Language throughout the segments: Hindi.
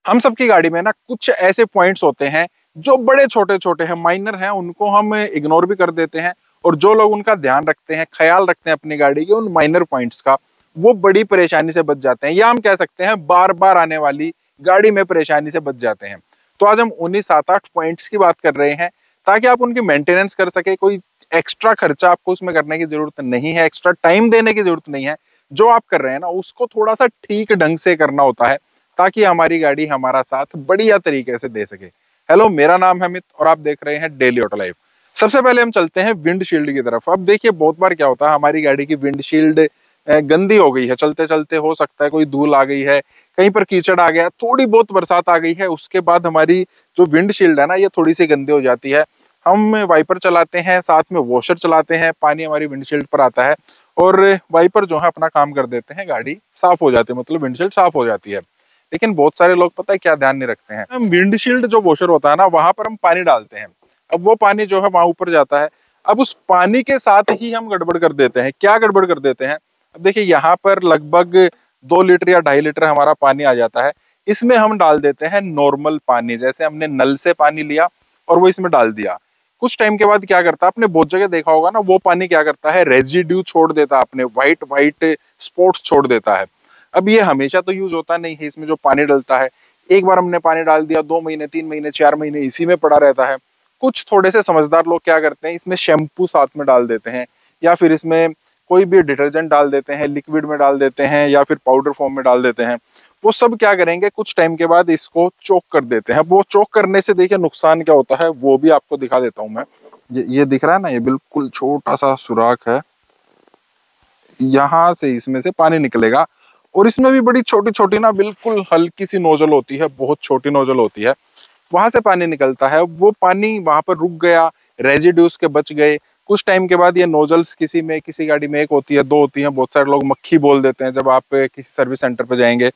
हम सबकी गाड़ी में ना कुछ ऐसे पॉइंट्स होते हैं जो बड़े छोटे छोटे हैं, माइनर हैं, उनको हम इग्नोर भी कर देते हैं। और जो लोग उनका ध्यान रखते हैं, ख्याल रखते हैं अपनी गाड़ी के उन माइनर पॉइंट्स का, वो बड़ी परेशानी से बच जाते हैं, या हम कह सकते हैं बार बार आने वाली गाड़ी में परेशानी से बच जाते हैं। तो आज हम उन्हीं 7-8 पॉइंट्स की बात कर रहे हैं, ताकि आप उनकी मेंटेनेंस कर सके। कोई एक्स्ट्रा खर्चा आपको उसमें करने की जरूरत नहीं है, एक्स्ट्रा टाइम देने की जरूरत नहीं है। जो आप कर रहे हैं ना, उसको थोड़ा सा ठीक ढंग से करना होता है, ताकि हमारी गाड़ी हमारा साथ बढ़िया तरीके से दे सके। हेलो, मेरा नाम है अमित और आप देख रहे हैं डेली ऑटो लाइफ। सबसे पहले हम चलते हैं विंडशील्ड की तरफ। अब देखिए, बहुत बार क्या होता है, हमारी गाड़ी की विंडशील्ड गंदी हो गई है, चलते चलते हो सकता है कोई धूल आ गई है, कहीं पर कीचड़ आ गया, थोड़ी बहुत बरसात आ गई है, उसके बाद हमारी जो विंडशील्ड है ना, ये थोड़ी सी गंदी हो जाती है। हम वाइपर चलाते हैं, साथ में वॉशर चलाते हैं, पानी हमारी विंडशील्ड पर आता है और वाइपर जो है अपना काम कर देते हैं, गाड़ी साफ हो जाती है, मतलब विंडशील्ड साफ हो जाती है। लेकिन बहुत सारे लोग पता है क्या ध्यान नहीं रखते हैं, हम विंडशील्ड जो वॉशर होता है ना, वहां पर हम पानी डालते हैं। अब वो पानी जो है वहां ऊपर जाता है। अब उस पानी के साथ ही हम गड़बड़ कर देते हैं। क्या गड़बड़ कर देते हैं? अब देखिए, यहाँ पर लगभग 2 लीटर या 2.5 लीटर हमारा पानी आ जाता है। इसमें हम डाल देते हैं नॉर्मल पानी, जैसे हमने नल से पानी लिया और वो इसमें डाल दिया। कुछ टाइम के बाद क्या करता है, आपने बहुत जगह देखा होगा ना, वो पानी क्या करता है, रेजिड्यू छोड़ देता है, अपने व्हाइट व्हाइट स्पॉट्स छोड़ देता है। अब ये हमेशा तो यूज होता नहीं है, इसमें जो पानी डलता है, एक बार हमने पानी डाल दिया, 2 महीने 3 महीने 4 महीने इसी में पड़ा रहता है। कुछ थोड़े से समझदार लोग क्या करते हैं, इसमें शैम्पू साथ में डाल देते हैं, या फिर इसमें कोई भी डिटर्जेंट डाल देते हैं, लिक्विड में डाल देते हैं, या फिर पाउडर फॉर्म में डाल देते हैं। वो सब क्या करेंगे, कुछ टाइम के बाद इसको चोक कर देते हैं। वो चोक करने से देखिए नुकसान क्या होता है, वो भी आपको दिखा देता हूं मैं। ये दिख रहा है ना, ये बिल्कुल छोटा सा सुराख है, यहाँ से इसमें से पानी निकलेगा। और इसमें भी बड़ी छोटी छोटी ना, बिल्कुल हल्की सी नोजल होती है, बहुत छोटी नोजल होती है, वहां से पानी निकलता है। वो पानी वहां पर रुक गया, रेजिड्यूज के बच गए। कुछ टाइम के बाद ये नोजल्स किसी गाड़ी में एक होती है, दो होती है, बहुत सारे लोग मक्खी बोल देते हैं। जब आप किसी सर्विस सेंटर पे जाएंगे,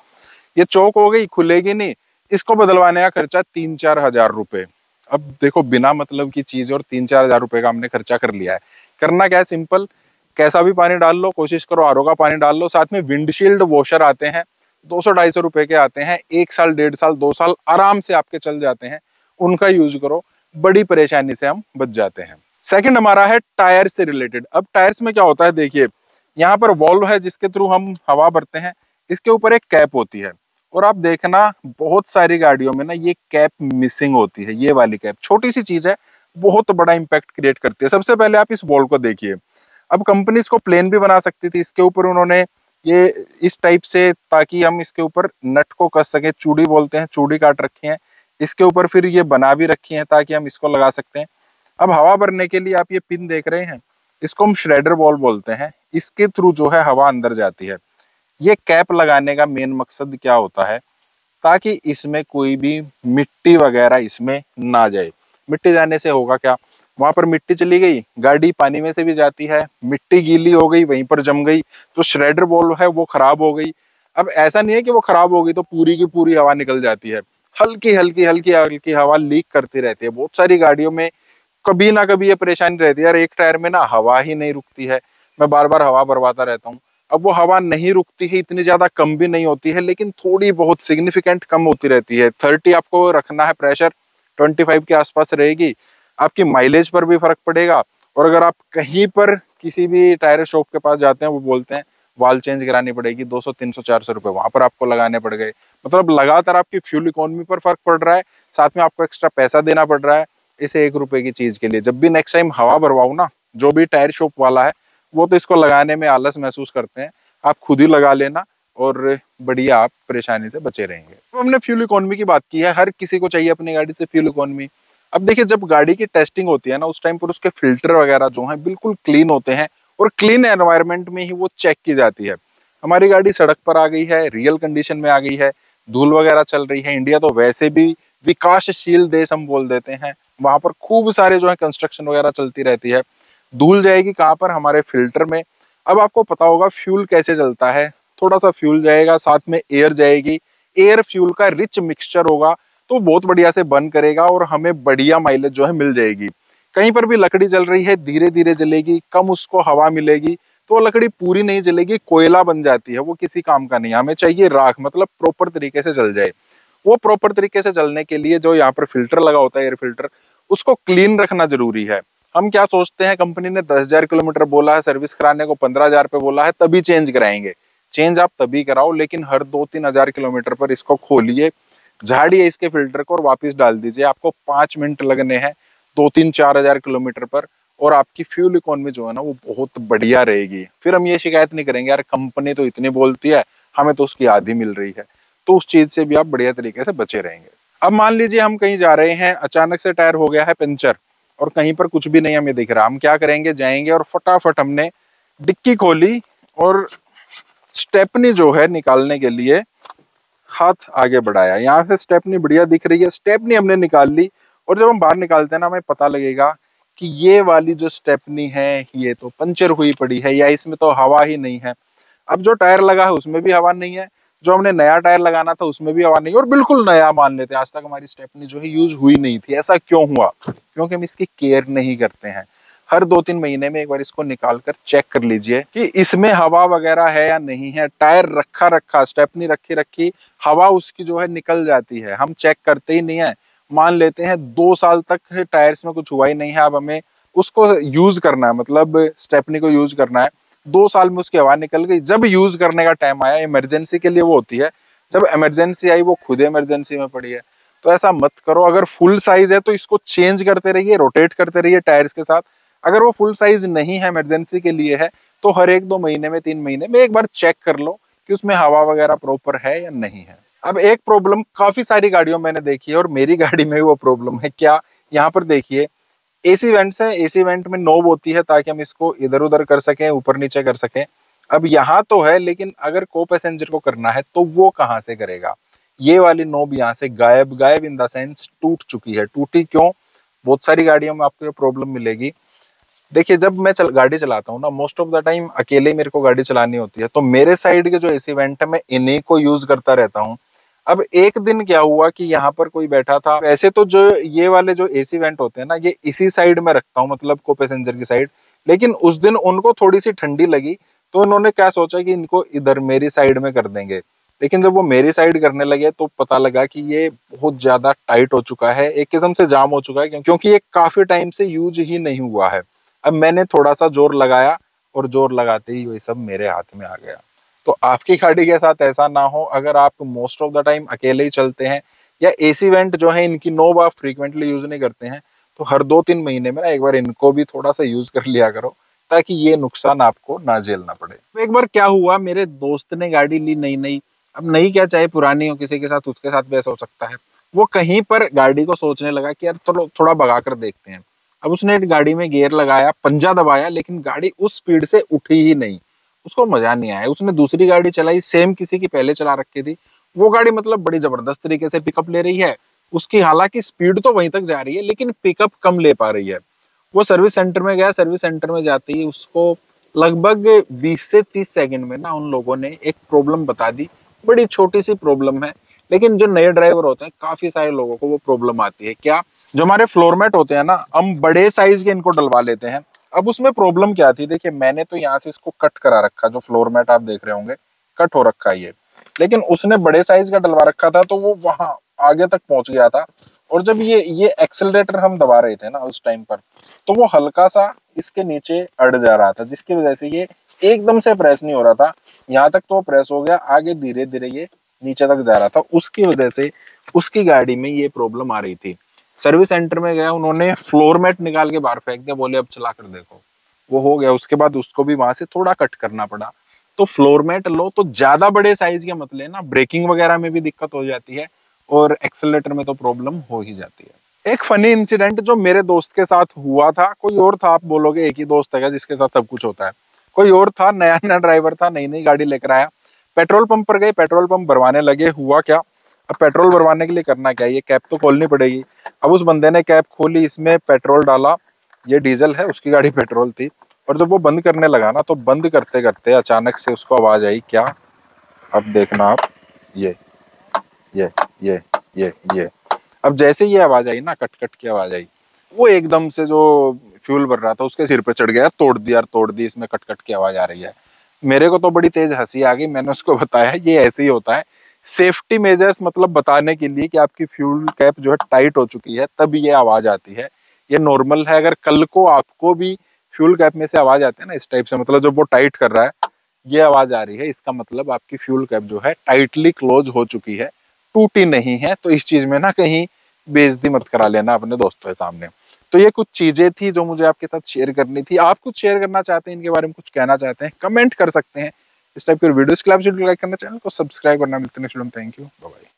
ये चौक हो गई, खुलेगी नहीं, इसको बदलवाने का खर्चा 3-4 हजार रुपए। अब देखो, बिना मतलब की चीज और 3-4 हजार रुपए का हमने खर्चा कर लिया है। करना क्या है, सिंपल, कैसा भी पानी डाल लो, कोशिश करो आरओ का पानी डाल लो। साथ में विंडशील्ड वॉशर आते हैं, 200-250 रुपए के आते हैं, 1 साल 1.5 साल 2 साल आराम से आपके चल जाते हैं। उनका यूज करो, बड़ी परेशानी से हम बच जाते हैं। सेकंड हमारा है टायर से रिलेटेड। अब टायर्स में क्या होता है, देखिए, यहाँ पर वॉल्व है जिसके थ्रू हम हवा भरते हैं, इसके ऊपर एक कैप होती है। और आप देखना, बहुत सारी गाड़ियों में ना ये कैप मिसिंग होती है। ये वाली कैप छोटी सी चीज है, बहुत बड़ा इंपैक्ट क्रिएट करती है। सबसे पहले आप इस वॉल्व को देखिए। अब कंपनी इसको प्लेन भी बना सकती थी, इसके ऊपर उन्होंने ये इस टाइप से, ताकि हम इसके ऊपर नट को कस सके, चूड़ी बोलते हैं, चूड़ी काट रखी है इसके ऊपर, फिर ये बना भी रखी है ताकि हम इसको लगा सकते हैं। अब हवा भरने के लिए आप ये पिन देख रहे हैं, इसको हम श्रेडर वॉल्व बोलते हैं। इसके थ्रू जो है हवा अंदर जाती है। ये कैप लगाने का मेन मकसद क्या होता है, ताकि इसमें कोई भी मिट्टी वगैरह इसमें ना जाए। मिट्टी जाने से होगा क्या, वहां पर मिट्टी चली गई, गाड़ी पानी में से भी जाती है, मिट्टी गीली हो गई, वहीं पर जम गई, तो श्रेडर वॉल्व है वो खराब हो गई। अब ऐसा नहीं है कि वो खराब हो गई तो पूरी की पूरी हवा निकल जाती है, हल्की हल्की हल्की हल्की हवा लीक करती रहती है। बहुत सारी गाड़ियों में कभी ना कभी ये परेशानी रहती है यार, एक टायर में ना हवा ही नहीं रुकती है, मैं बार बार हवा भरवाता रहता हूँ। अब वो हवा नहीं रुकती है, इतनी ज्यादा कम भी नहीं होती है, लेकिन थोड़ी बहुत सिग्निफिकेंट कम होती रहती है। 30 आपको रखना है प्रेशर, 25 के आसपास रहेगी, आपकी माइलेज पर भी फर्क पड़ेगा। और अगर आप कहीं पर किसी भी टायर शॉप के पास जाते हैं, वो बोलते हैं वाल चेंज करानी पड़ेगी, 200 300 400 रुपए वहां पर आपको लगाने पड़ गए। मतलब लगातार आपकी फ्यूल इकोनॉमी पर फर्क पड़ रहा है, साथ में आपको एक्स्ट्रा पैसा देना पड़ रहा है इसे 1 रुपए की चीज के लिए। जब भी नेक्स्ट टाइम हवा भरवाओ ना, जो भी टायर शॉप वाला है, वो तो इसको लगाने में आलस महसूस करते हैं, आप खुद ही लगा लेना और बढ़िया आप परेशानी से बचे रहेंगे। तो हमने फ्यूल इकोनॉमी की बात की है, हर किसी को चाहिए अपनी गाड़ी से फ्यूल इकोनॉमी। अब देखिए, जब गाड़ी की टेस्टिंग होती है ना, उस टाइम पर उसके फिल्टर वगैरह जो है बिल्कुल क्लीन होते हैं, और क्लीन एनवायरनमेंट में ही वो चेक की जाती है। हमारी गाड़ी सड़क पर आ गई है, रियल कंडीशन में आ गई है, धूल वगैरह चल रही है, इंडिया तो वैसे भी विकासशील देश हम बोल देते हैं, वहां पर खूब सारे जो है कंस्ट्रक्शन वगैरह चलती रहती है, धूल जाएगी कहाँ पर, हमारे फिल्टर में। अब आपको पता होगा फ्यूल कैसे चलता है, थोड़ा सा फ्यूल जाएगा, साथ में एयर जाएगी, एयर फ्यूल का रिच मिक्सचर होगा, तो बहुत बढ़िया से बर्न करेगा और हमें बढ़िया माइलेज जो है मिल जाएगी। कहीं पर भी लकड़ी जल रही है, धीरे धीरे जलेगी, कम उसको हवा मिलेगी, तो वो लकड़ी पूरी नहीं जलेगी, कोयला बन जाती है, वो किसी काम का नहीं। हमें चाहिए राख, मतलब प्रॉपर तरीके से जल जाए। वो प्रॉपर तरीके से चलने के लिए जो यहाँ पर फिल्टर लगा होता है, एयर फिल्टर, उसको क्लीन रखना जरूरी है। हम क्या सोचते हैं, कंपनी ने 10,000 किलोमीटर बोला है, सर्विस कराने को 15,000 पे बोला है, तभी चेंज कराएंगे। चेंज आप तभी कराओ, लेकिन हर 2-3 हजार किलोमीटर पर इसको खोलिए, झाड़िए इसके फिल्टर को और वापस डाल दीजिए। आपको 5 मिनट लगने हैं 2-3-4 हजार किलोमीटर पर, और आपकी फ्यूल इकोनॉमी जो है ना वो बहुत बढ़िया रहेगी। फिर हम ये शिकायत नहीं करेंगे यार कंपनी तो इतनी बोलती है, हमें तो उसकी आधी मिल रही है। तो उस चीज से भी आप बढ़िया तरीके से बचे रहेंगे। अब मान लीजिए हम कहीं जा रहे हैं, अचानक से टायर हो गया है पंचर और कहीं पर कुछ भी नहीं हमें दिख रहा, हम क्या करेंगे, जाएंगे और फटाफट हमने डिक्की खोली और स्टेपनी जो है निकालने के लिए हाथ आगे बढ़ाया। यहाँ से स्टेपनी बढ़िया दिख रही है, स्टेपनी हमने निकाल ली, और जब हम बाहर निकालते हैं ना हमें पता लगेगा कि ये वाली जो स्टेपनी है ये तो पंचर हुई पड़ी है, या इसमें तो हवा ही नहीं है। अब जो टायर लगा है उसमें भी हवा नहीं है, जो हमने नया टायर लगाना था उसमें भी हवा नहीं, और बिल्कुल नया मान लेते हैं, आज तक हमारी स्टेपनी जो है यूज हुई नहीं थी। ऐसा क्यों हुआ? क्योंकि हम इसकी केयर नहीं करते हैं। हर 2-3 महीने में एक बार इसको निकाल कर चेक कर लीजिए कि इसमें हवा वगैरह है या नहीं है। टायर रखा रखा, स्टेपनी रखी रखी, हवा उसकी जो है निकल जाती है, हम चेक करते ही नहीं है। मान लेते हैं 2 साल तक टायर्स में कुछ हुआ ही नहीं है, अब हमें उसको यूज करना है, मतलब स्टेपनी को यूज करना है। 2 साल में उसकी हवा निकल गई, जब यूज करने का टाइम आया, इमरजेंसी के लिए वो होती है, जब इमरजेंसी आई वो खुद इमरजेंसी में पड़ी है। तो ऐसा मत करो। अगर फुल साइज है तो इसको चेंज करते रहिए, रोटेट करते रहिए टायर्स के साथ। अगर वो फुल साइज नहीं है, इमरजेंसी के लिए है, तो हर 1-2 महीने में, 3 महीने में एक बार चेक कर लो कि उसमें हवा वगैरह प्रॉपर है या नहीं है। अब एक प्रॉब्लम काफी सारी गाड़ियों में मैंने देखी है और मेरी गाड़ी में भी वो प्रॉब्लम है। क्या? यहाँ पर देखिए, एसी वेंट्स है, एसी वेंट में नोब होती है ताकि हम इसको इधर उधर कर सकें, ऊपर नीचे कर सकें। अब यहाँ तो है, लेकिन अगर को पैसेंजर को करना है तो वो कहाँ से करेगा? ये वाली नोब यहाँ से गायब, गायब इन द सेंस टूट चुकी है। टूटी क्यों? बहुत सारी गाड़ियों में आपको ये प्रॉब्लम मिलेगी। देखिए, जब मैं गाड़ी चलाता हूँ ना, मोस्ट ऑफ द टाइम अकेले ही मेरे को गाड़ी चलानी होती है, तो मेरे साइड के जो एसी वेंट है मैं इन्हीं को यूज करता रहता हूँ। अब एक दिन क्या हुआ कि यहाँ पर कोई बैठा था। वैसे तो जो ये वाले जो एसी वेंट होते हैं ना, ये इसी साइड में रखता हूँ, मतलब को पैसेंजर की साइड। लेकिन उस दिन उनको थोड़ी सी ठंडी लगी, तो उन्होंने क्या सोचा कि इनको इधर मेरी साइड में कर देंगे। लेकिन जब वो मेरी साइड करने लगे तो पता लगा कि ये बहुत ज्यादा टाइट हो चुका है, एक किस्म से जाम हो चुका है, क्योंकि ये काफी टाइम से यूज ही नहीं हुआ है। अब मैंने थोड़ा सा जोर लगाया और जोर लगाते ही ये सब मेरे हाथ में आ गया। तो आपकी गाड़ी के साथ ऐसा ना हो। अगर आप मोस्ट ऑफ द टाइम अकेले ही चलते हैं, या एसी वेंट जो है इनकी नोब आप फ्रीक्वेंटली यूज नहीं करते हैं, तो हर 2-3 महीने में ना एक बार इनको भी थोड़ा सा यूज कर लिया करो, ताकि ये नुकसान आपको ना झेलना पड़े। तो एक बार क्या हुआ, मेरे दोस्त ने गाड़ी ली नई नई। अब नई क्या, चाहे पुरानी हो, किसी के साथ उसके साथ भी ऐसा हो सकता है। वो कहीं पर गाड़ी को सोचने लगा कि यार चलो थोड़ा भगा कर देखते हैं। अब उसने गाड़ी में गियर लगाया, पंजा दबाया, लेकिन गाड़ी उस स्पीड से उठी ही नहीं। उसको मजा नहीं आया। उसने दूसरी गाड़ी चलाई, सेम किसी की पहले चला रखी थी। वो गाड़ी मतलब बड़ी जबरदस्त तरीके से पिकअप ले रही है, उसकी हालांकि स्पीड तो वहीं तक जा रही है, लेकिन पिकअप कम ले पा रही है। वो सर्विस सेंटर में गया, सर्विस सेंटर में जाते ही उसको लगभग 20 से 30 सेकंड में ना उन लोगों ने एक प्रॉब्लम बता दी। बड़ी छोटी सी प्रॉब्लम है, लेकिन जो नए ड्राइवर होते हैं काफी सारे लोगों को वो प्रॉब्लम आती है। क्या? जो हमारे फ्लोर मैट होते हैं ना, हम बड़े साइज के इनको डलवा लेते हैं। अब उसमें प्रॉब्लम क्या थी, देखिए मैंने तो यहाँ से इसको कट करा रखा, जो फ्लोर मैट आप देख रहे होंगे कट हो रखा है ये। लेकिन उसने बड़े साइज का डलवा रखा था, तो वो वहां आगे तक पहुंच गया था। और जब ये एक्सेलरेटर हम दबा रहे थे ना उस टाइम पर, तो वो हल्का सा इसके नीचे अड़ जा रहा था, जिसकी वजह से ये एकदम से प्रेस नहीं हो रहा था। यहाँ तक तो प्रेस हो गया, आगे धीरे धीरे ये नीचे तक जा रहा था। उसकी वजह से उसकी गाड़ी में ये प्रॉब्लम आ रही थी। सर्विस सेंटर में गया, उन्होंने फ्लोर मैट निकाल के बाहर फेंक दिया, बोले अब चला कर देखो। वो हो गया। उसके बाद उसको भी वहां से थोड़ा कट करना पड़ा। तो फ्लोर मैट लो तो ज्यादा बड़े साइज के मत लेना, ब्रेकिंग वगैरह में भी दिक्कत हो जाती है और एक्सेलेरेटर में तो प्रॉब्लम हो ही जाती है। एक फनी इंसिडेंट जो मेरे दोस्त के साथ हुआ था, कोई और था, आप बोलोगे एक ही दोस्त है जिसके साथ सब कुछ होता है, कोई और था, नया नया ड्राइवर था, नई नई गाड़ी लेकर आया। पेट्रोल पंप पर गए, पेट्रोल पंप भरवाने लगे। हुआ क्या, अब पेट्रोल भरवाने के लिए करना क्या है, ये कैप तो खोलनी पड़ेगी। अब उस बंदे ने कैप खोली, इसमें पेट्रोल डाला, ये डीजल है, उसकी गाड़ी पेट्रोल थी। और जब वो बंद करने लगा ना, तो बंद करते करते अचानक से उसको आवाज आई। क्या? अब देखना आप, ये ये ये ये अब जैसे ये आवाज आई ना, कट कट की आवाज आई, वो एकदम से जो फ्यूल भर रहा था उसके सिर पे चढ़ गया, तोड़ दिया, तोड़ दी, इसमें कट कट की आवाज आ रही है। मेरे को तो बड़ी तेज हंसी आ गई। मैंने उसको बताया ये ऐसे ही होता है, सेफ्टी मेजर्स मतलब बताने के लिए कि आपकी फ्यूल कैप जो है टाइट हो चुकी है, तब ये आवाज आती है। ये नॉर्मल है। अगर कल को आपको भी फ्यूल कैप में से आवाज आती है ना इस टाइप से, मतलब जब वो टाइट कर रहा है, ये आवाज आ रही है, इसका मतलब आपकी फ्यूल कैप जो है टाइटली क्लोज हो चुकी है, टूटी नहीं है। तो इस चीज में ना कहीं बेइज्जती मत करा लेना अपने दोस्तों के सामने। तो ये कुछ चीजें थी जो मुझे आपके साथ शेयर करनी थी। आप कुछ शेयर करना चाहते हैं, इनके बारे में कुछ कहना चाहते हैं, कमेंट कर सकते हैं। इस टाइप के वीडियोस के लिए आप लाइक करना, चैनल को सब्सक्राइब करना। मिलते हैं नेक्स्ट वीडियो में। Thank you, bye bye.